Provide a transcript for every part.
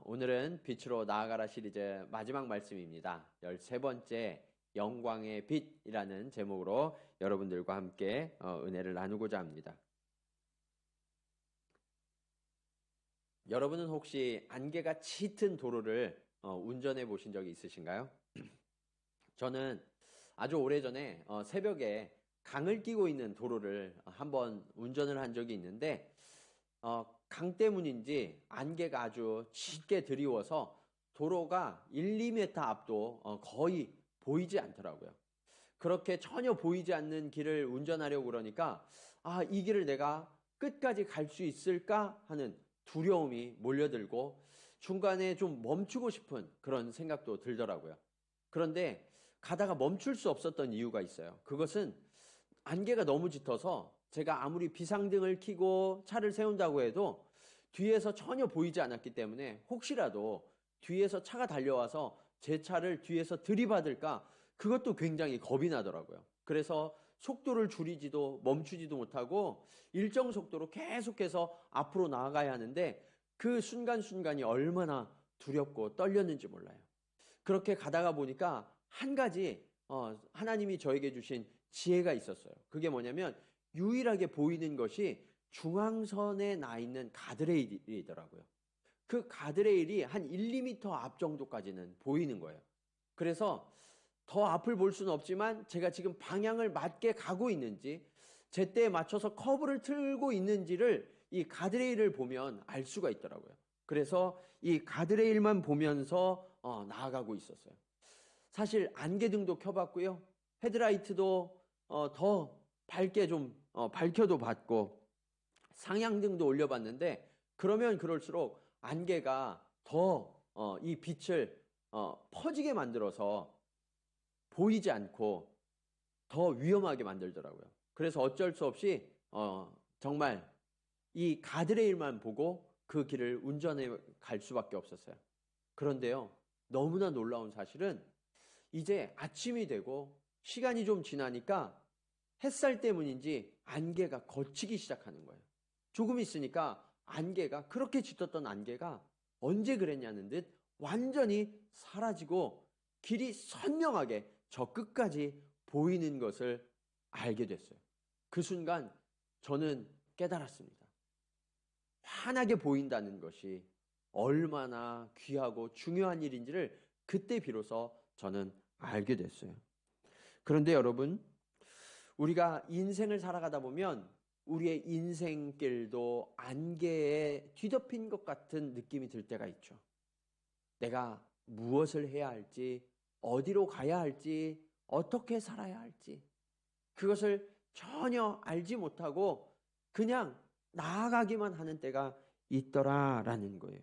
오늘은 빛으로 나아가라 시리즈 마지막 말씀입니다. 13번째 영광의 빛이라는 제목으로 여러분들과 함께 은혜를 나누고자 합니다. 여러분은 혹시 안개가 짙은 도로를 운전해 보신 적이 있으신가요? 저는 아주 오래전에 새벽에 강을 끼고 있는 도로를 한번 운전을 한 적이 있는데 강 때문인지 안개가 아주 짙게 드리워서 도로가 1, 2m 앞도 거의 보이지 않더라고요. 그렇게 전혀 보이지 않는 길을 운전하려고 그러니까 이 길을 내가 끝까지 갈 수 있을까 하는 두려움이 몰려들고 중간에 좀 멈추고 싶은 그런 생각도 들더라고요. 그런데 가다가 멈출 수 없었던 이유가 있어요. 그것은 안개가 너무 짙어서 제가 아무리 비상등을 켜고 차를 세운다고 해도 뒤에서 전혀 보이지 않았기 때문에 혹시라도 뒤에서 차가 달려와서 제 차를 뒤에서 들이받을까 그것도 굉장히 겁이 나더라고요. 그래서 속도를 줄이지도 멈추지도 못하고 일정 속도로 계속해서 앞으로 나아가야 하는데 그 순간순간이 얼마나 두렵고 떨렸는지 몰라요. 그렇게 가다가 보니까 한 가지 하나님이 저에게 주신 지혜가 있었어요. 그게 뭐냐면 유일하게 보이는 것이 중앙선에 나 있는 가드레일이더라고요. 그 가드레일이 한 1, 2m 앞 정도까지는 보이는 거예요. 그래서 더 앞을 볼 수는 없지만 제가 지금 방향을 맞게 가고 있는지 제때에 맞춰서 커브를 틀고 있는지를 이 가드레일을 보면 알 수가 있더라고요. 그래서 이 가드레일만 보면서 나아가고 있었어요. 사실 안개등도 켜봤고요. 헤드라이트도 더 밝게 좀 밝혀도 봤고 상향등도 올려봤는데 그러면 그럴수록 안개가 더 이 빛을 퍼지게 만들어서 보이지 않고 더 위험하게 만들더라고요. 그래서 어쩔 수 없이 정말 이 가드레일만 보고 그 길을 운전해 갈 수밖에 없었어요. 그런데요, 너무나 놀라운 사실은 이제 아침이 되고 시간이 좀 지나니까 햇살 때문인지 안개가 걷히기 시작하는 거예요. 조금 있으니까 안개가 그렇게 짙었던 안개가 언제 그랬냐는 듯 완전히 사라지고 길이 선명하게 저 끝까지 보이는 것을 알게 됐어요. 그 순간 저는 깨달았습니다. 환하게 보인다는 것이 얼마나 귀하고 중요한 일인지를 그때 비로소 저는 알게 됐어요. 그런데 여러분, 우리가 인생을 살아가다 보면 우리의 인생길도 안개에 뒤덮인 것 같은 느낌이 들 때가 있죠. 내가 무엇을 해야 할지, 어디로 가야 할지, 어떻게 살아야 할지 그것을 전혀 알지 못하고 그냥 나아가기만 하는 때가 있더라라는 거예요.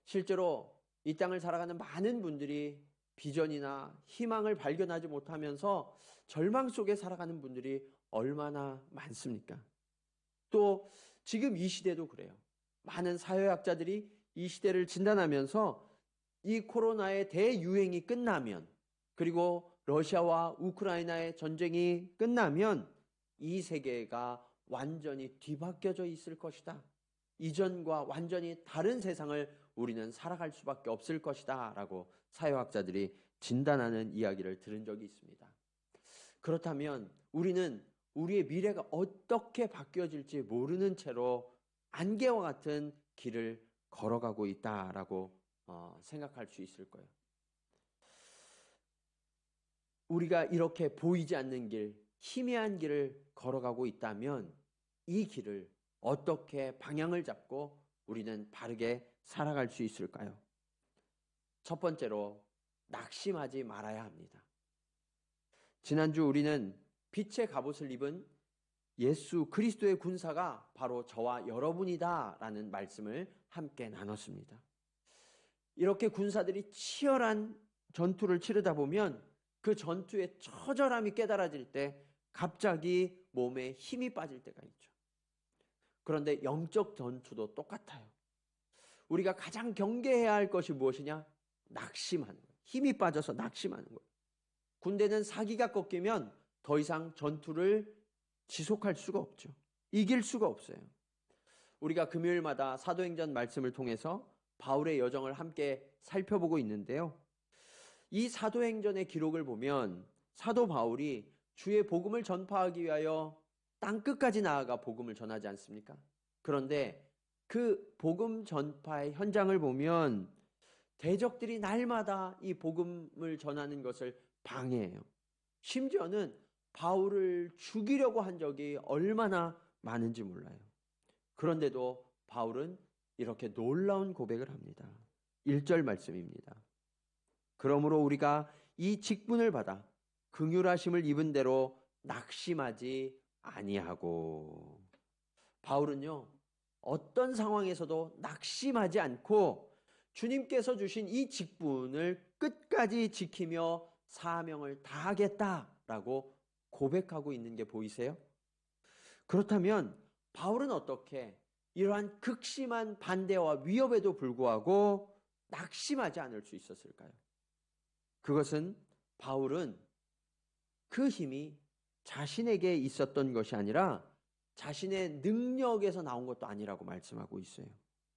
실제로 이 땅을 살아가는 많은 분들이 비전이나 희망을 발견하지 못하면서 절망 속에 살아가는 분들이 얼마나 많습니까? 또 지금 이 시대도 그래요. 많은 사회학자들이 이 시대를 진단하면서 이 코로나의 대유행이 끝나면 그리고 러시아와 우크라이나의 전쟁이 끝나면 이 세계가 완전히 뒤바뀌어져 있을 것이다. 이전과 완전히 다른 세상을 우리는 살아갈 수밖에 없을 것이다 라고 사회학자들이 진단하는 이야기를 들은 적이 있습니다. 그렇다면 우리는 우리의 미래가 어떻게 바뀌어질지 모르는 채로 안개와 같은 길을 걸어가고 있다라고 생각할 수 있을 거예요. 우리가 이렇게 보이지 않는 길, 희미한 길을 걸어가고 있다면 이 길을 어떻게 방향을 잡고 우리는 바르게 살아갈 수 있을까요? 첫 번째로 낙심하지 말아야 합니다. 지난주 우리는 빛의 갑옷을 입은 예수 그리스도의 군사가 바로 저와 여러분이다 라는 말씀을 함께 나눴습니다. 이렇게 군사들이 치열한 전투를 치르다 보면 그 전투의 처절함이 깨달아질 때 갑자기 몸에 힘이 빠질 때가 있죠. 그런데 영적 전투도 똑같아요. 우리가 가장 경계해야 할 것이 무엇이냐? 낙심하는 거예요. 힘이 빠져서 낙심하는 거예요. 군대는 사기가 꺾이면 더 이상 전투를 지속할 수가 없죠. 이길 수가 없어요. 우리가 금요일마다 사도행전 말씀을 통해서 바울의 여정을 함께 살펴보고 있는데요. 이 사도행전의 기록을 보면 사도 바울이 주의 복음을 전파하기 위하여 땅끝까지 나아가 복음을 전하지 않습니까? 그런데 그 복음 전파의 현장을 보면 대적들이 날마다 이 복음을 전하는 것을 방해해요. 심지어는 바울을 죽이려고 한 적이 얼마나 많은지 몰라요. 그런데도 바울은 이렇게 놀라운 고백을 합니다. 1절 말씀입니다. 그러므로 우리가 이 직분을 받아 긍휼하심을 입은 대로 낙심하지 아니하고. 바울은요, 어떤 상황에서도 낙심하지 않고 주님께서 주신 이 직분을 끝까지 지키며 사명을 다하겠다라고 고백하고 있는 게 보이세요? 그렇다면 바울은 어떻게 이러한 극심한 반대와 위협에도 불구하고 낙심하지 않을 수 있었을까요? 그것은 바울은 그 힘이 자신에게 있었던 것이 아니라 자신의 능력에서 나온 것도 아니라고 말씀하고 있어요.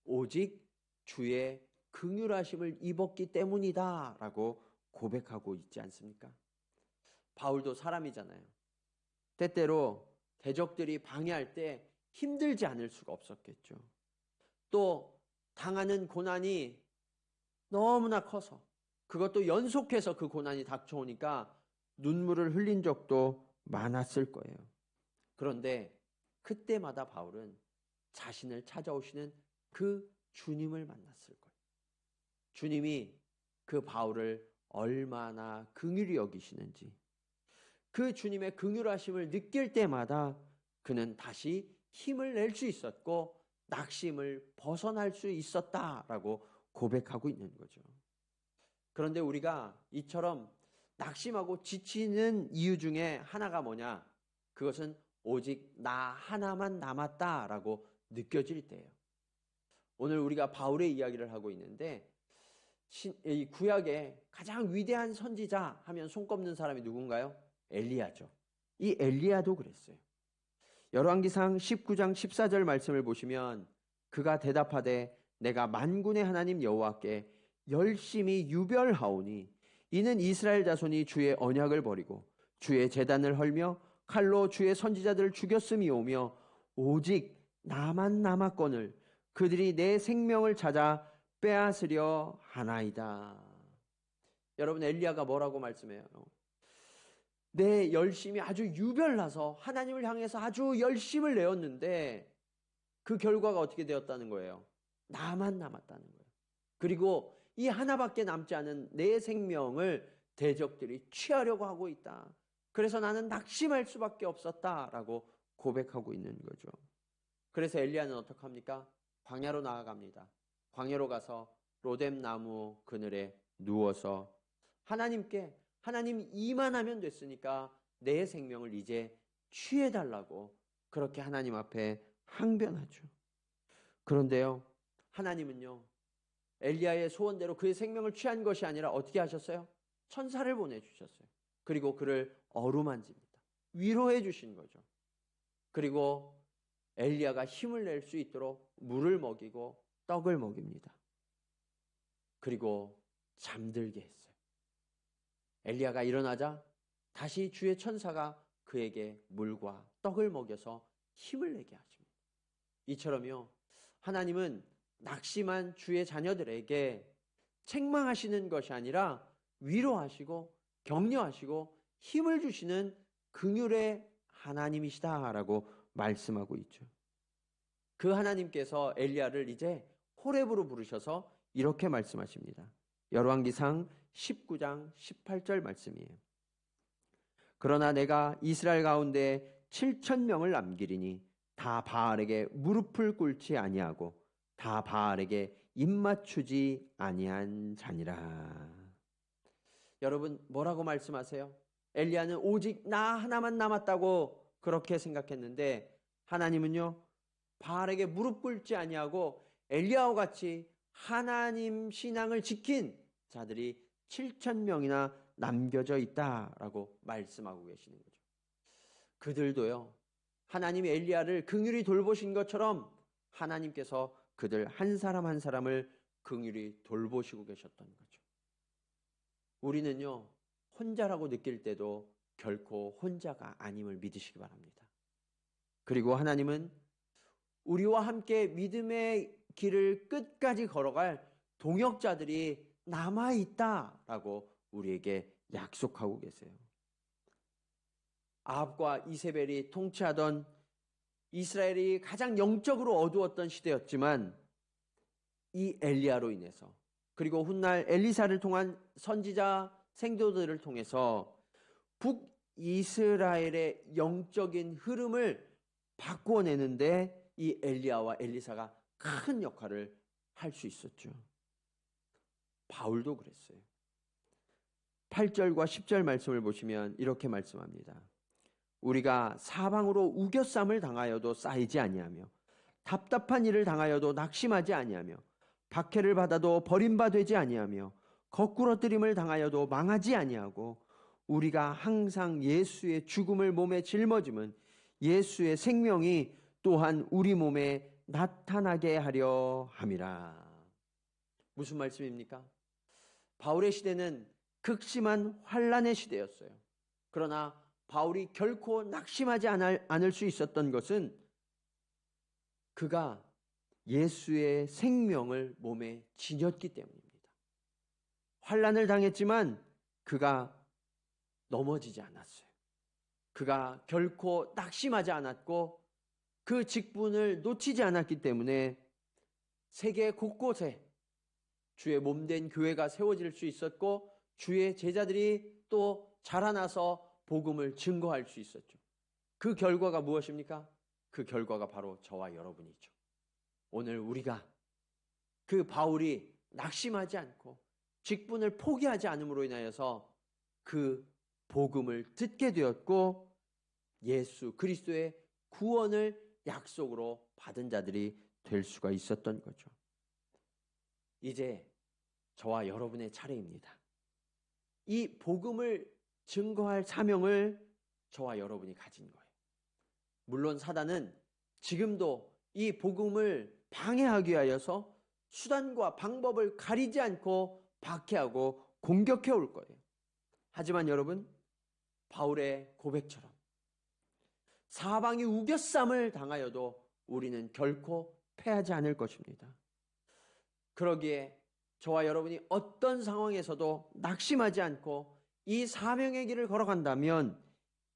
오직 주의 긍휼하심을 입었기 때문이다 라고 고백하고 있지 않습니까? 바울도 사람이잖아요. 때때로 대적들이 방해할 때 힘들지 않을 수가 없었겠죠. 또 당하는 고난이 너무나 커서 그것도 연속해서 그 고난이 닥쳐오니까 눈물을 흘린 적도 많았을 거예요. 그런데 그때마다 바울은 자신을 찾아오시는 그 주님을 만났을 거예요. 주님이 그 바울을 얼마나 긍휼히 여기시는지, 그 주님의 긍휼하심을 느낄 때마다 그는 다시 힘을 낼 수 있었고 낙심을 벗어날 수 있었다라고 고백하고 있는 거죠. 그런데 우리가 이처럼 낙심하고 지치는 이유 중에 하나가 뭐냐? 그것은 오직 나 하나만 남았다라고 느껴질 때예요. 오늘 우리가 바울의 이야기를 하고 있는데 이 구약의 가장 위대한 선지자 하면 손꼽는 사람이 누군가요? 엘리야죠. 이 엘리야도 그랬어요. 열왕기상 19장 14절 말씀을 보시면 그가 대답하되 내가 만군의 하나님 여호와께 열심히 유별하오니 이는 이스라엘 자손이 주의 언약을 버리고 주의 제단을 헐며 칼로 주의 선지자들을 죽였음이오며 오직 나만 남았거늘 그들이 내 생명을 찾아 빼앗으려 하나이다. 여러분, 엘리야가 뭐라고 말씀해요? 내 열심이 아주 유별나서 하나님을 향해서 아주 열심을 내었는데 그 결과가 어떻게 되었다는 거예요? 나만 남았다는 거예요. 그리고 이 하나밖에 남지 않은 내 생명을 대적들이 취하려고 하고 있다. 그래서 나는 낙심할 수밖에 없었다라고 고백하고 있는 거죠. 그래서 엘리야는 어떻게 합니까? 광야로 나아갑니다. 광야로 가서 로뎀 나무 그늘에 누워서 하나님께 하나님 이만하면 됐으니까 내 생명을 이제 취해달라고 그렇게 하나님 앞에 항변하죠. 그런데요, 하나님은요, 엘리야의 소원대로 그의 생명을 취한 것이 아니라 어떻게 하셨어요? 천사를 보내주셨어요. 그리고 그를 어루만집니다. 위로해 주신 거죠. 그리고 엘리야가 힘을 낼 수 있도록 물을 먹이고 떡을 먹입니다. 그리고 잠들게 했어요. 엘리야가 일어나자 다시 주의 천사가 그에게 물과 떡을 먹여서 힘을 내게 하십니다. 이처럼요, 하나님은 낙심한 주의 자녀들에게 책망하시는 것이 아니라 위로하시고 격려하시고 힘을 주시는 긍휼의 하나님이시다라고 말씀하고 있죠. 그 하나님께서 엘리야를 이제 호렙으로 부르셔서 이렇게 말씀하십니다. 열왕기상 19장 18절 말씀이에요. 그러나 내가 이스라엘 가운데 7,000명을 남기리니 다 바알에게 무릎을 꿇지 아니하고 다 바알에게 입맞추지 아니한 자니라. 여러분, 뭐라고 말씀하세요? 엘리야는 오직 나 하나만 남았다고 그렇게 생각했는데 하나님은요, 바알에게 무릎 꿇지 아니하고 엘리야와 같이 하나님 신앙을 지킨 자들이 7,000명이나 남겨져 있다라고 말씀하고 계시는 거죠. 그들도요, 하나님이 엘리야를 긍휼히 돌보신 것처럼 하나님께서 그들 한 사람 한 사람을 긍휼히 돌보시고 계셨던 거죠. 우리는요, 혼자라고 느낄 때도 결코 혼자가 아님을 믿으시기 바랍니다. 그리고 하나님은 우리와 함께 믿음의 길을 끝까지 걸어갈 동역자들이 남아있다라고 우리에게 약속하고 계세요. 아합과 이세벨이 통치하던 이스라엘이 가장 영적으로 어두웠던 시대였지만 이 엘리야로 인해서, 그리고 훗날 엘리사를 통한 선지자 생도들을 통해서 북이스라엘의 영적인 흐름을 바꾸어내는데 이 엘리야와 엘리사가 큰 역할을 할 수 있었죠. 바울도 그랬어요. 8절과 10절 말씀을 보시면 이렇게 말씀합니다. 우리가 사방으로 우겨쌈을 당하여도 쌓이지 아니하며 답답한 일을 당하여도 낙심하지 아니하며 박해를 받아도 버림받지 아니하며 거꾸러뜨림을 당하여도 망하지 아니하고 우리가 항상 예수의 죽음을 몸에 짊어짐은 예수의 생명이 또한 우리 몸에 나타나게 하려 함이라. 무슨 말씀입니까? 바울의 시대는 극심한 환난의 시대였어요. 그러나 바울이 결코 낙심하지 않을 수 있었던 것은 그가 예수의 생명을 몸에 지녔기 때문입니다. 환난을 당했지만 그가 넘어지지 않았어요. 그가 결코 낙심하지 않았고 그 직분을 놓치지 않았기 때문에 세계 곳곳에 주의 몸된 교회가 세워질 수 있었고 주의 제자들이 또 자라나서 복음을 증거할 수 있었죠. 그 결과가 무엇입니까? 그 결과가 바로 저와 여러분이죠. 오늘 우리가 그 바울이 낙심하지 않고 직분을 포기하지 않음으로 인하여서 그 복음을 듣게 되었고 예수 그리스도의 구원을 약속으로 받은 자들이 될 수가 있었던 거죠. 이제 저와 여러분의 차례입니다. 이 복음을 증거할 사명을 저와 여러분이 가진 거예요. 물론 사단은 지금도 이 복음을 방해하기 위하여서 수단과 방법을 가리지 않고 박해하고 공격해 올 거예요. 하지만 여러분, 바울의 고백처럼 사방이 우겨쌈을 당하여도 우리는 결코 패하지 않을 것입니다. 그러기에 저와 여러분이 어떤 상황에서도 낙심하지 않고 이 사명의 길을 걸어간다면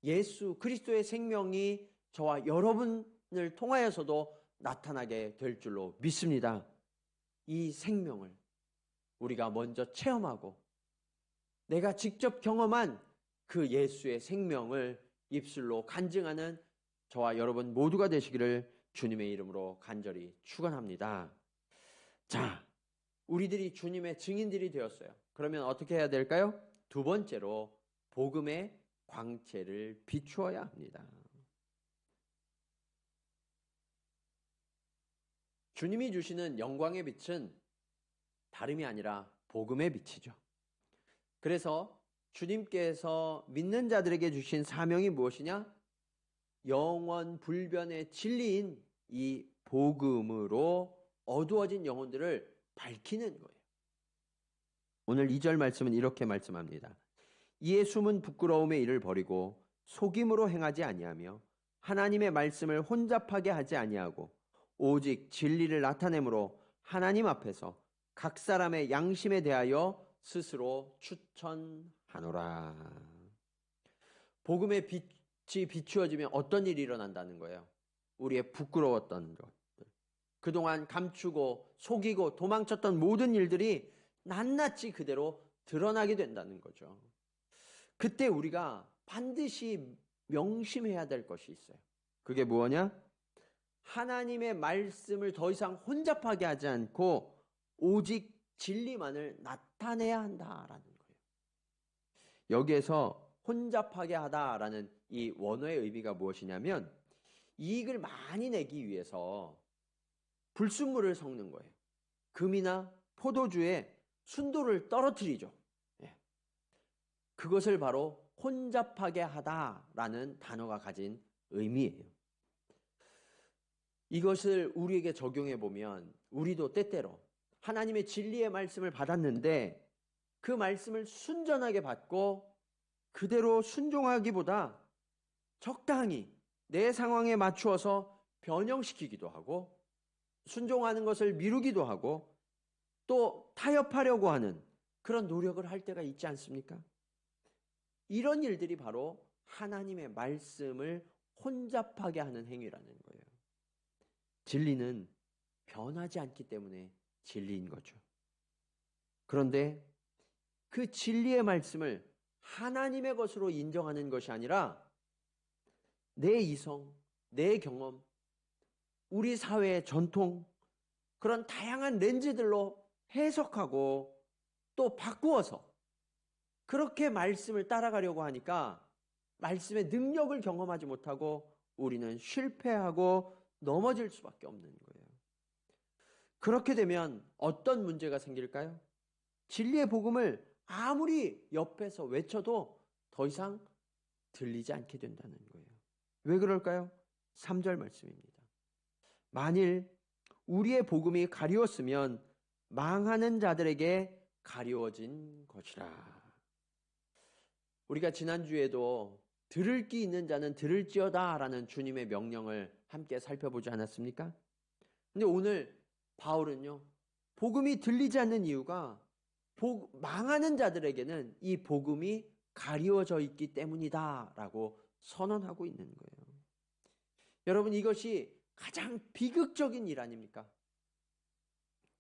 예수 그리스도의 생명이 저와 여러분을 통하여서도 나타나게 될 줄로 믿습니다. 이 생명을 우리가 먼저 체험하고 내가 직접 경험한 그 예수의 생명을 입술로 간증하는 저와 여러분 모두가 되시기를 주님의 이름으로 간절히 축원합니다. 자, 우리들이 주님의 증인들이 되었어요. 그러면 어떻게 해야 될까요? 두 번째로 복음의 광채를 비추어야 합니다. 주님이 주시는 영광의 빛은 다름이 아니라 복음의 빛이죠. 그래서 주님께서 믿는 자들에게 주신 사명이 무엇이냐? 영원 불변의 진리인 이 복음으로 어두워진 영혼들을 밝히는 거예요. 오늘 2절 말씀은 이렇게 말씀합니다. 이에 숨은 부끄러움의 일을 버리고 속임으로 행하지 아니하며 하나님의 말씀을 혼잡하게 하지 아니하고 오직 진리를 나타내므로 하나님 앞에서 각 사람의 양심에 대하여 스스로 추천하노라. 복음의 빛이 비추어지면 어떤 일이 일어난다는 거예요? 우리의 부끄러웠던 것들, 그동안 감추고 속이고 도망쳤던 모든 일들이 낱낱이 그대로 드러나게 된다는 거죠. 그때 우리가 반드시 명심해야 될 것이 있어요. 그게 뭐냐? 하나님의 말씀을 더 이상 혼잡하게 하지 않고 오직 진리만을 나타내야 한다라는 거예요. 여기에서 혼잡하게 하다라는 이 원어의 의미가 무엇이냐면 이익을 많이 내기 위해서 불순물을 섞는 거예요. 금이나 포도주에 순도를 떨어뜨리죠. 그것을 바로 혼잡하게 하다라는 단어가 가진 의미예요. 이것을 우리에게 적용해 보면 우리도 때때로 하나님의 진리의 말씀을 받았는데 그 말씀을 순전하게 받고 그대로 순종하기보다 적당히 내 상황에 맞추어서 변형시키기도 하고 순종하는 것을 미루기도 하고 또 타협하려고 하는 그런 노력을 할 때가 있지 않습니까? 이런 일들이 바로 하나님의 말씀을 혼잡하게 하는 행위라는 거예요. 진리는 변하지 않기 때문에 진리인 거죠. 그런데 그 진리의 말씀을 하나님의 것으로 인정하는 것이 아니라 내 이성, 내 경험, 우리 사회의 전통, 그런 다양한 렌즈들로 해석하고 또 바꾸어서 그렇게 말씀을 따라가려고 하니까 말씀의 능력을 경험하지 못하고 우리는 실패하고 넘어질 수밖에 없는 거예요. 그렇게 되면 어떤 문제가 생길까요? 진리의 복음을 아무리 옆에서 외쳐도 더 이상 들리지 않게 된다는 거예요. 왜 그럴까요? 3절 말씀입니다. 만일 우리의 복음이 가리웠으면 망하는 자들에게 가리워진 것이라. 우리가 지난주에도 들을 귀 있는 자는 들을지어다 라는 주님의 명령을 함께 살펴보지 않았습니까? 근데 오늘 바울은요, 복음이 들리지 않는 이유가 망하는 자들에게는 이 복음이 가리워져 있기 때문이다 라고 선언하고 있는 거예요. 여러분, 이것이 가장 비극적인 일 아닙니까?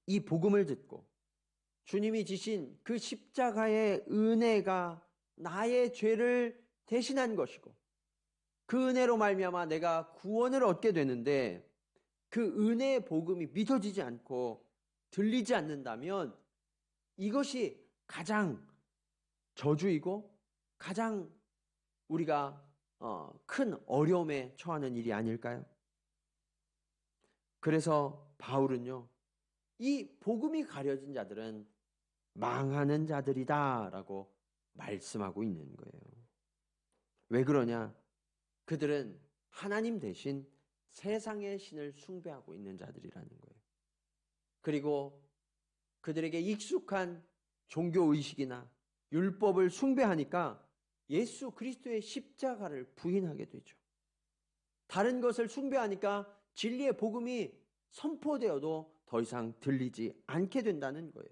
이 복음을 듣고 주님이 지신 그 십자가의 은혜가 나의 죄를 대신한 것이고 그 은혜로 말미암아 내가 구원을 얻게 되는데 그 은혜의 복음이 믿어지지 않고 들리지 않는다면 이것이 가장 저주이고 가장 우리가 큰 어려움에 처하는 일이 아닐까요? 그래서 바울은요, 이 복음이 가려진 자들은 망하는 자들이다 라고 말씀하고 있는 거예요. 왜 그러냐? 그들은 하나님 대신 세상의 신을 숭배하고 있는 자들이라는 거예요. 그리고 그들에게 익숙한 종교의식이나 율법을 숭배하니까 예수 그리스도의 십자가를 부인하게 되죠. 다른 것을 숭배하니까 진리의 복음이 선포되어도 더 이상 들리지 않게 된다는 거예요.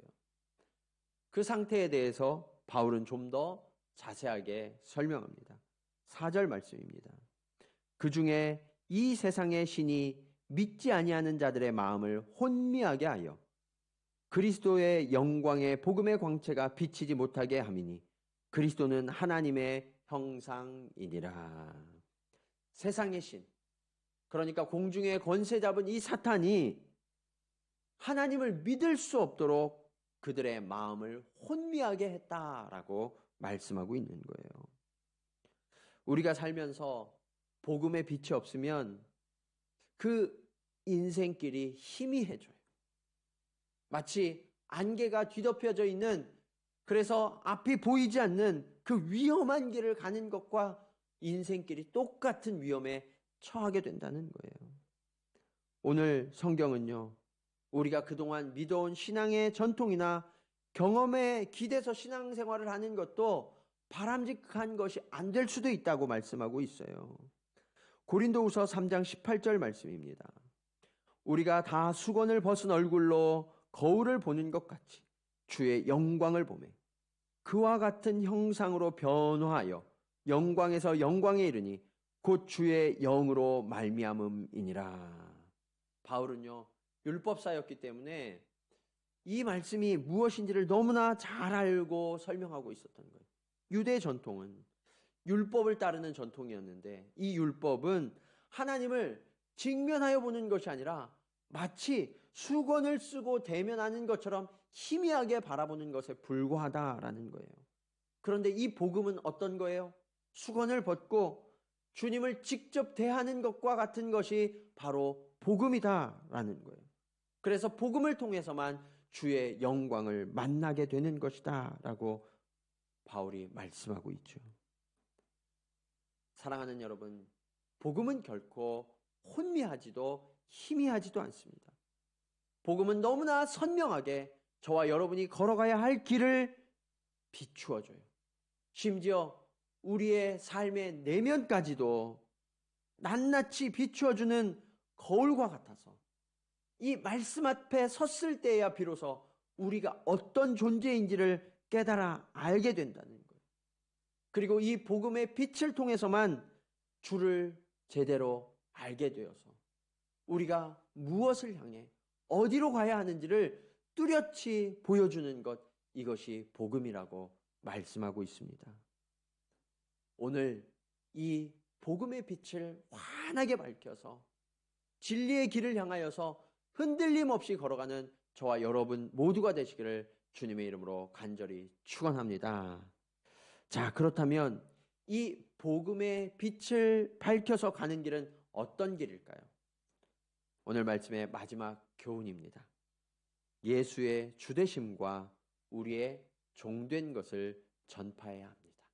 그 상태에 대해서 바울은 좀 더 자세하게 설명합니다. 4절 말씀입니다. 그 중에 이 세상의 신이 믿지 아니하는 자들의 마음을 혼미하게 하여 그리스도의 영광의 복음의 광채가 비치지 못하게 함이니 그리스도는 하나님의 형상이니라. 세상의 신, 그러니까 공중의 권세 잡은 이 사탄이 하나님을 믿을 수 없도록 그들의 마음을 혼미하게 했다라고 말씀하고 있는 거예요. 우리가 살면서 복음의 빛이 없으면 그 인생길이 희미해져요. 마치 안개가 뒤덮여져 있는, 그래서 앞이 보이지 않는 그 위험한 길을 가는 것과 인생길이 똑같은 위험에 처하게 된다는 거예요. 오늘 성경은요, 우리가 그동안 믿어온 신앙의 전통이나 경험에 기대서 신앙생활을 하는 것도 바람직한 것이 안 될 수도 있다고 말씀하고 있어요. 고린도후서 3장 18절 말씀입니다. 우리가 다 수건을 벗은 얼굴로 거울을 보는 것 같이 주의 영광을 보매 그와 같은 형상으로 변화하여 영광에서 영광에 이르니 곧 주의 영으로 말미암음이니라. 바울은요, 율법사였기 때문에 이 말씀이 무엇인지를 너무나 잘 알고 설명하고 있었던 거예요. 유대 전통은 율법을 따르는 전통이었는데 이 율법은 하나님을 직면하여 보는 것이 아니라 마치 수건을 쓰고 대면하는 것처럼 희미하게 바라보는 것에 불과하다라는 거예요. 그런데 이 복음은 어떤 거예요? 수건을 벗고 주님을 직접 대하는 것과 같은 것이 바로 복음이다라는 거예요. 그래서 복음을 통해서만 주의 영광을 만나게 되는 것이다 라고 바울이 말씀하고 있죠. 사랑하는 여러분, 복음은 결코 혼미하지도 희미하지도 않습니다. 복음은 너무나 선명하게 저와 여러분이 걸어가야 할 길을 비추어줘요. 심지어 우리의 삶의 내면까지도 낱낱이 비추어주는 거울과 같아서 이 말씀 앞에 섰을 때야 비로소 우리가 어떤 존재인지를 깨달아 알게 된다는 거예요. 그리고 이 복음의 빛을 통해서만 주를 제대로 알게 되어서 우리가 무엇을 향해 어디로 가야 하는지를 뚜렷이 보여주는 것, 이것이 복음이라고 말씀하고 있습니다. 오늘 이 복음의 빛을 환하게 밝혀서 진리의 길을 향하여서 흔들림 없이 걸어가는 저와 여러분 모두가 되시기를 주님의 이름으로 간절히 축원합니다. 자, 그렇다면 이 복음의 빛을 밝혀서 가는 길은 어떤 길일까요? 오늘 말씀의 마지막 교훈입니다. 예수의 주되심과 우리의 종된 것을 전파해야 합니다.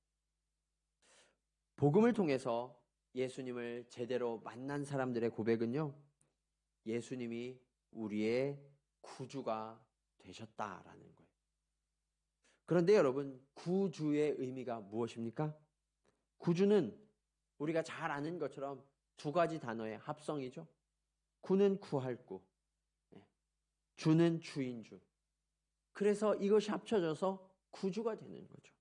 복음을 통해서 예수님을 제대로 만난 사람들의 고백은요, 예수님이 우리의 구주가 되셨다라는 거예요. 그런데 여러분, 구주의 의미가 무엇입니까? 구주는 우리가 잘 아는 것처럼 두 가지 단어의 합성이죠. 구는 구할 구, 주는 주인주. 그래서 이것이 합쳐져서 구주가 되는 거죠.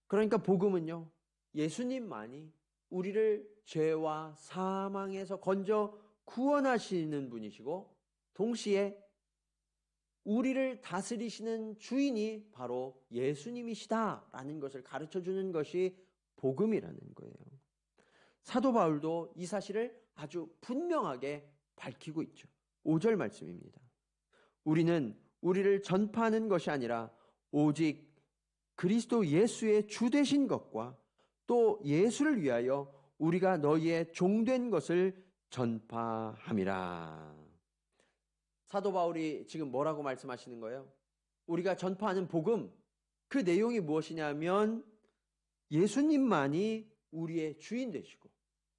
그러니까 복음은요, 예수님만이 우리를 죄와 사망에서 건져 구원하시는 분이시고 동시에 우리를 다스리시는 주인이 바로 예수님이시다라는 것을 가르쳐주는 것이 복음이라는 거예요. 사도 바울도 이 사실을 아주 분명하게 밝히고 있죠. 5절 말씀입니다. 우리는 우리를 전파하는 것이 아니라 오직 그리스도 예수의 주 되신 것과 또 예수를 위하여 우리가 너희의 종된 것을 전파함이라. 사도 바울이 지금 뭐라고 말씀하시는 거예요? 우리가 전파하는 복음, 그 내용이 무엇이냐면 예수님만이 우리의 주인 되시고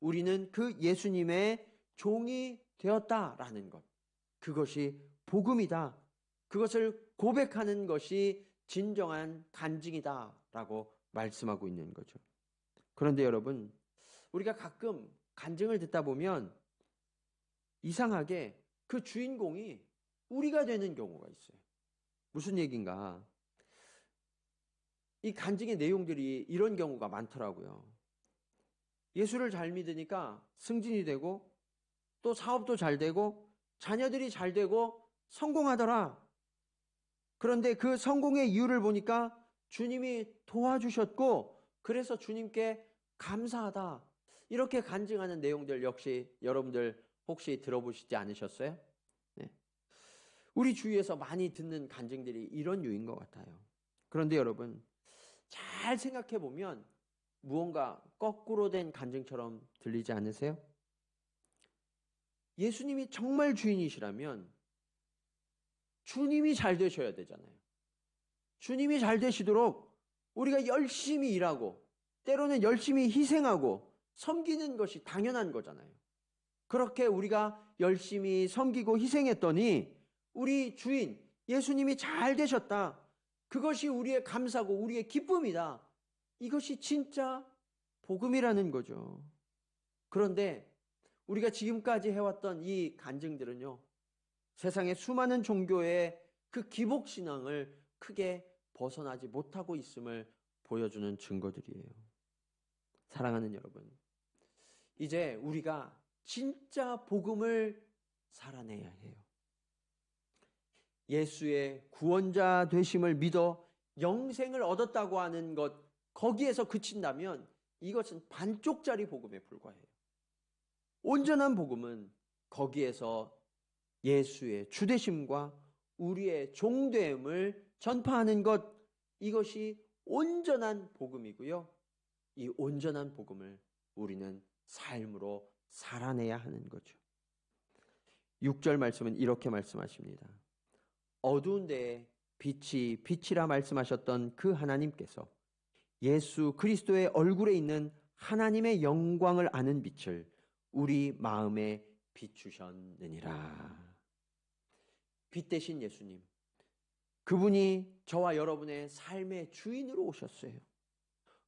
우리는 그 예수님의 종이 되었다라는 것, 그것이 복음이다. 그것을 고백하는 것이 진정한 간증이다라고 말씀하고 있는 거죠. 그런데 여러분, 우리가 가끔 간증을 듣다 보면 이상하게 그 주인공이 우리가 되는 경우가 있어요. 무슨 얘기인가? 이 간증의 내용들이 이런 경우가 많더라고요. 예수를 잘 믿으니까 승진이 되고 또 사업도 잘 되고 자녀들이 잘 되고 성공하더라. 그런데 그 성공의 이유를 보니까 주님이 도와주셨고 그래서 주님께 감사하다. 이렇게 간증하는 내용들 역시 여러분들 혹시 들어보시지 않으셨어요? 네. 우리 주위에서 많이 듣는 간증들이 이런 유인 것 같아요. 그런데 여러분, 잘 생각해 보면 무언가 거꾸로 된 간증처럼 들리지 않으세요? 예수님이 정말 주인이시라면 주님이 잘 되셔야 되잖아요. 주님이 잘 되시도록 우리가 열심히 일하고 때로는 열심히 희생하고 섬기는 것이 당연한 거잖아요. 그렇게 우리가 열심히 섬기고 희생했더니 우리 주인 예수님이 잘 되셨다. 그것이 우리의 감사고 우리의 기쁨이다. 이것이 진짜 복음이라는 거죠. 그런데 우리가 지금까지 해왔던 이 간증들은요, 세상의 수많은 종교의 그 기복신앙을 크게 벗어나지 못하고 있음을 보여주는 증거들이에요. 사랑하는 여러분, 이제 우리가 진짜 복음을 살아내야 해요. 예수의 구원자 되심을 믿어 영생을 얻었다고 하는 것, 거기에서 그친다면 이것은 반쪽짜리 복음에 불과해요. 온전한 복음은 거기에서 예수의 주되심과 우리의 종됨을 전파하는 것, 이것이 온전한 복음이고요. 이 온전한 복음을 우리는 삶으로 살아내야 하는 거죠. 6절 말씀은 이렇게 말씀하십니다. 어두운 데에 빛이 빛이라 말씀하셨던 그 하나님께서 예수 그리스도의 얼굴에 있는 하나님의 영광을 아는 빛을 우리 마음에 비추셨느니라. 빛 대신 예수님, 그분이 저와 여러분의 삶의 주인으로 오셨어요.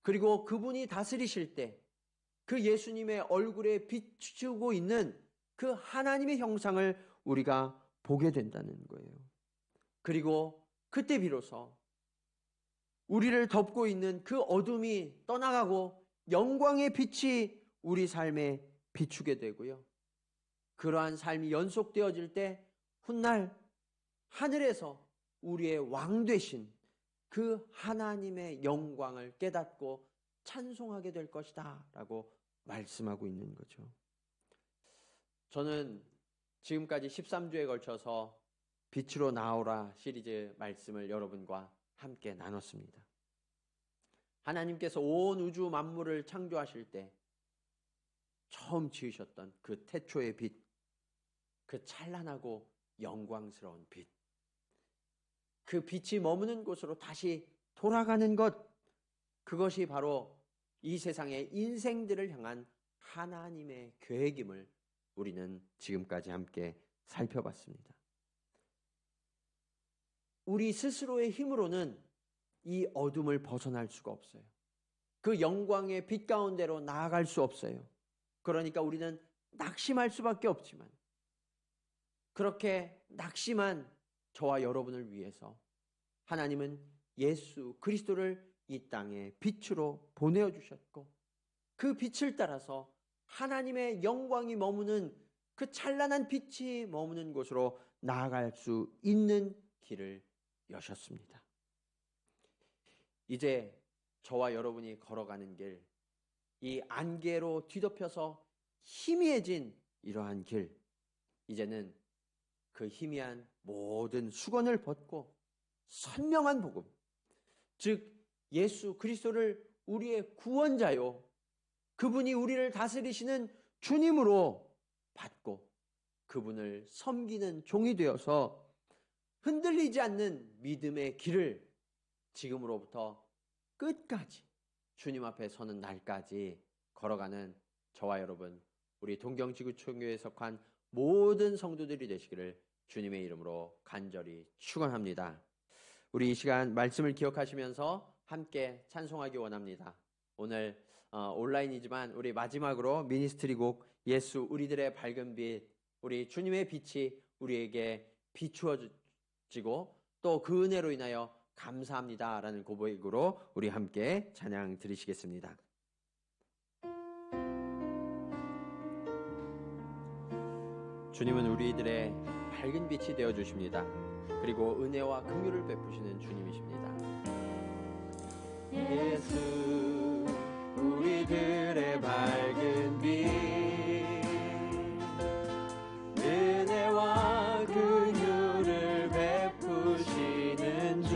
그리고 그분이 다스리실 때 그 예수님의 얼굴에 비추고 있는 그 하나님의 형상을 우리가 보게 된다는 거예요. 그리고 그때 비로소 우리를 덮고 있는 그 어둠이 떠나가고 영광의 빛이 우리 삶에 비추게 되고요. 그러한 삶이 연속되어질 때 훗날 하늘에서 우리의 왕 되신 그 하나님의 영광을 깨닫고 찬송하게 될 것이다 라고 말씀하고 있는 거죠. 저는 지금까지 13주에 걸쳐서 빛으로 나오라 시리즈 말씀을 여러분과 함께 나눴습니다. 하나님께서 온 우주 만물을 창조하실 때 처음 지으셨던 그 태초의 빛, 그 찬란하고 영광스러운 빛, 그 빛이 머무는 곳으로 다시 돌아가는 것, 그것이 바로 이 세상의 인생들을 향한 하나님의 계획임을 우리는 지금까지 함께 살펴봤습니다. 우리 스스로의 힘으로는 이 어둠을 벗어날 수가 없어요. 그 영광의 빛 가운데로 나아갈 수 없어요. 그러니까 우리는 낙심할 수밖에 없지만, 그렇게 낙심한 저와 여러분을 위해서 하나님은 예수 그리스도를 이 땅에 빛으로 보내주셨고, 그 빛을 따라서 하나님의 영광이 머무는 그 찬란한 빛이 머무는 곳으로 나아갈 수 있는 길을 여셨습니다. 이제 저와 여러분이 걸어가는 길, 이 안개로 뒤덮여서 희미해진 이러한 길, 이제는 그 희미한 모든 수건을 벗고 선명한 복음, 즉 예수 그리스도를 우리의 구원자요, 그분이 우리를 다스리시는 주님으로 받고 그분을 섬기는 종이 되어서 흔들리지 않는 믿음의 길을 지금으로부터 끝까지 주님 앞에 서는 날까지 걸어가는 저와 여러분, 우리 동경지구촌교회에 속한 모든 성도들이 되시기를 주님의 이름으로 간절히 축원합니다. 우리 이 시간 말씀을 기억하시면서 함께 찬송하기 원합니다. 오늘 온라인이지만 우리 마지막으로 미니스트리 곡 예수 우리들의 밝은 빛, 우리 주님의 빛이 우리에게 비추어지고 또 그 은혜로 인하여 감사합니다 라는 고백으로 우리 함께 찬양 드리시겠습니다. 주님은 우리들의 밝은 빛이 되어주십니다. 그리고 은혜와 긍휼을 베푸시는 주님이십니다. 예수 우리들의 밝은 빛, 은혜와 긍휼을 베푸시는 주,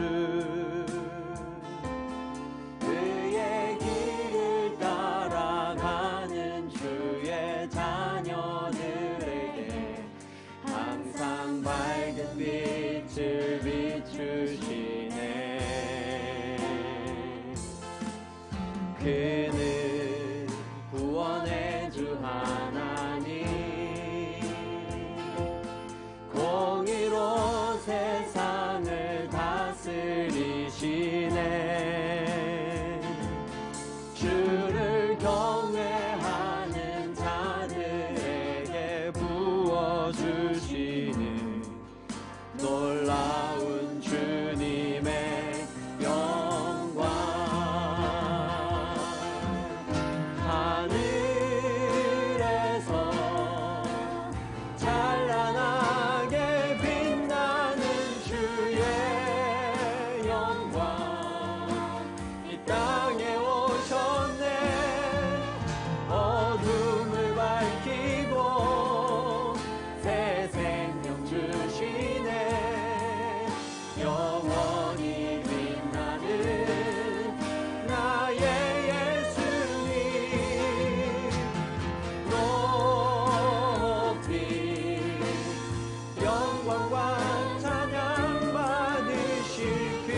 그의 길을 따라가는 주의 자녀들에게 항상 밝은 빛을 비추시네. 그는 구원의 주 하나님, 공의로 세상을 다스리시네. 주를 경외하는 자들에게 부어주시는 놀라운 주님의 영광, 하늘에서 찬란하게 빛나는 주의 영광, 이 땅에 오셨네. 어둠을 밝히고 새 생명 주시네. 영원히 빛나는 나의 예수님, 높이 영광과 찬양 받으실 그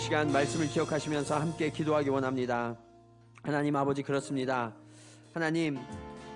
시간 말씀을 기억하시면서 함께 기도하기 원합니다. 하나님 아버지, 그렇습니다. 하나님,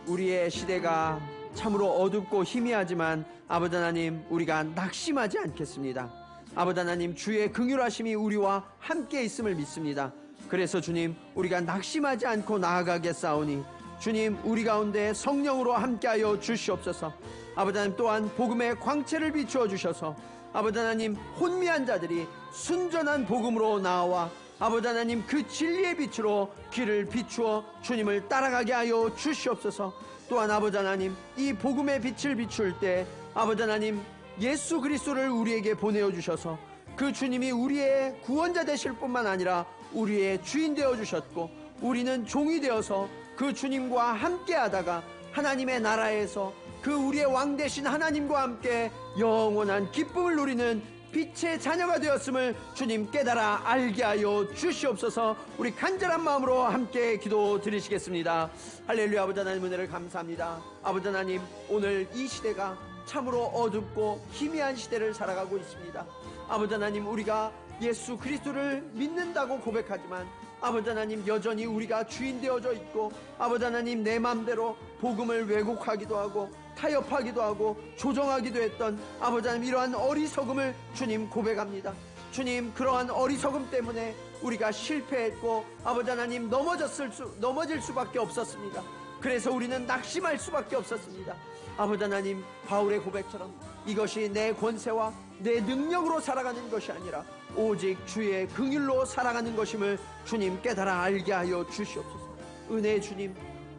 우리의 시대가 참으로 어둡고 희미하지만 아버지 하나님, 우리가 낙심하지 않겠습니다. 아버지 하나님, 주의 긍휼하심이 우리와 함께 있음을 믿습니다. 그래서 주님, 우리가 낙심하지 않고 나아가겠사오니 주님, 우리 가운데 성령으로 함께하여 주시옵소서. 아버지 하나님, 또한 복음의 광채를 비추어 주셔서 아버지 하나님, 혼미한 자들이 순전한 복음으로 나와 아버지 하나님, 그 진리의 빛으로 길을 비추어 주님을 따라가게 하여 주시옵소서. 또한 아버지 하나님, 이 복음의 빛을 비출 때 아버지 하나님, 예수 그리스도를 우리에게 보내어 주셔서 그 주님이 우리의 구원자 되실 뿐만 아니라 우리의 주인 되어 주셨고, 우리는 종이 되어서 그 주님과 함께 하다가 하나님의 나라에서 그 우리의 왕 되신 하나님과 함께 영원한 기쁨을 누리는 빛의 자녀가 되었음을 주님 깨달아 알게 하여 주시옵소서. 우리 간절한 마음으로 함께 기도 드리시겠습니다. 할렐루야. 아버지 하나님, 은혜를 감사합니다. 아버지 하나님, 오늘 이 시대가 참으로 어둡고 희미한 시대를 살아가고 있습니다. 아버지 하나님, 우리가 예수 그리스도를 믿는다고 고백하지만 아버지 하나님, 여전히 우리가 주인 되어져 있고 아버지 하나님, 내 마음대로 복음을 왜곡하기도 하고 타협하기도 하고 조정하기도 했던 아버지 하나님, 이러한 어리석음을 주님 고백합니다. 주님, 그러한 어리석음 때문에 우리가 실패했고 아버지 하나님, 넘어질 수밖에 없었습니다. 그래서 우리는 낙심할 수밖에 없었습니다. 아버지 하나님, 바울의 고백처럼 이것이 내 권세와 내 능력으로 살아가는 것이 아니라 오직 주의 긍휼로 살아가는 것임을 주님 깨달아 알게 하여 주시옵소서. 은혜의 주님,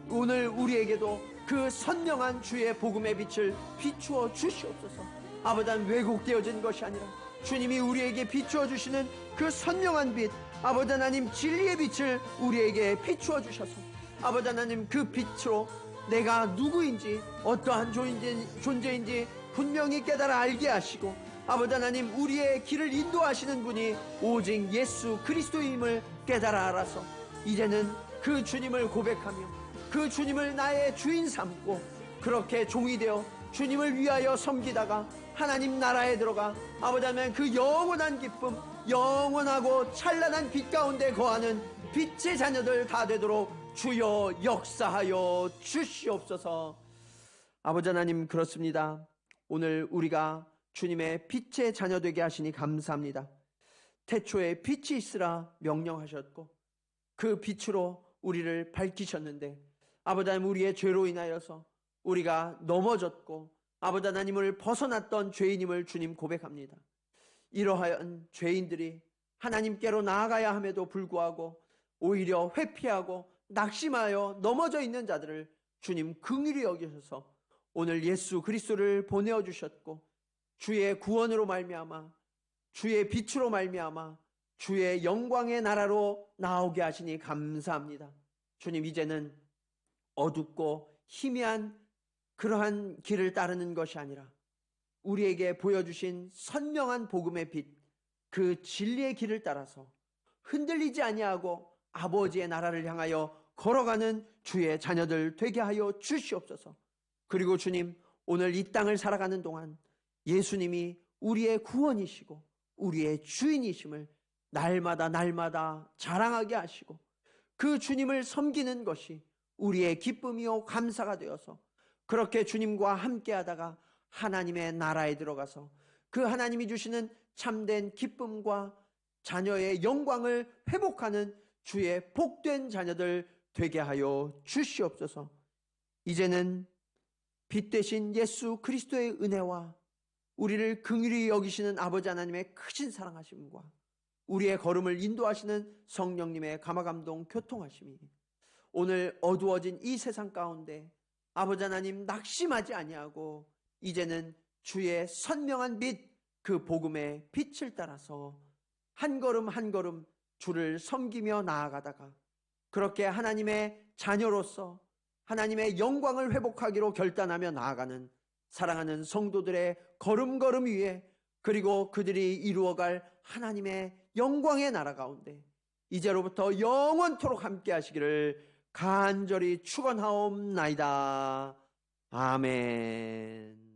오늘 우리에게도 그 선명한 주의 복음의 빛을 비추어 주시옵소서. 아버지 하나님, 왜곡되어진 것이 아니라 주님이 우리에게 비추어 주시는 그 선명한 빛, 아버지 하나님, 진리의 빛을 우리에게 비추어 주셔서 아버지 하나님, 그 빛으로 내가 누구인지 어떠한 존재인지 분명히 깨달아 알게 하시고 아버지 하나님, 우리의 길을 인도하시는 분이 오직 예수 그리스도임을 깨달아 알아서 이제는 그 주님을 고백하며 그 주님을 나의 주인 삼고 그렇게 종이 되어 주님을 위하여 섬기다가 하나님 나라에 들어가 아버지 하나님, 그 영원한 기쁨, 영원하고 찬란한 빛 가운데 거하는 빛의 자녀들 다 되도록 주여 역사하여 주시옵소서. 아버지 하나님, 그렇습니다. 오늘 우리가 주님의 빛의 자녀 되게 하시니 감사합니다. 태초에 빛이 있으라 명령하셨고 그 빛으로 우리를 밝히셨는데 아버지 하나님, 우리의 죄로 인하여서 우리가 넘어졌고 아버지 하나님을 벗어났던 죄인임을 주님 고백합니다. 이러한 죄인들이 하나님께로 나아가야 함에도 불구하고 오히려 회피하고 낙심하여 넘어져 있는 자들을 주님 긍휼히 여기셔서 오늘 예수 그리스도를 보내어 주셨고 주의 구원으로 말미암아 주의 빛으로 말미암아 주의 영광의 나라로 나오게 하시니 감사합니다. 주님, 이제는 어둡고 희미한 그러한 길을 따르는 것이 아니라 우리에게 보여주신 선명한 복음의 빛, 그 진리의 길을 따라서 흔들리지 아니하고 아버지의 나라를 향하여 걸어가는 주의 자녀들 되게 하여 주시옵소서. 그리고 주님, 오늘 이 땅을 살아가는 동안 예수님이 우리의 구원이시고 우리의 주인이심을 날마다 자랑하게 하시고 그 주님을 섬기는 것이 우리의 기쁨이요 감사가 되어서 그렇게 주님과 함께 하다가 하나님의 나라에 들어가서 그 하나님이 주시는 참된 기쁨과 자녀의 영광을 회복하는 주의 복된 자녀들 되게 하여 주시옵소서. 이제는 빛 되신 예수 그리스도의 은혜와 우리를 긍휼히 여기시는 아버지 하나님의 크신 사랑하심과 우리의 걸음을 인도하시는 성령님의 감화감동 교통하심이 오늘 어두워진 이 세상 가운데 아버지 하나님 낙심하지 아니하고 이제는 주의 선명한 빛, 그 복음의 빛을 따라서 한 걸음 한 걸음 주를 섬기며 나아가다가 그렇게 하나님의 자녀로서 하나님의 영광을 회복하기로 결단하며 나아가는 사랑하는 성도들의 걸음걸음 위에 그리고 그들이 이루어갈 하나님의 영광의 나라 가운데 이제로부터 영원토록 함께 하시기를 간절히 축원하옵나이다. 아멘.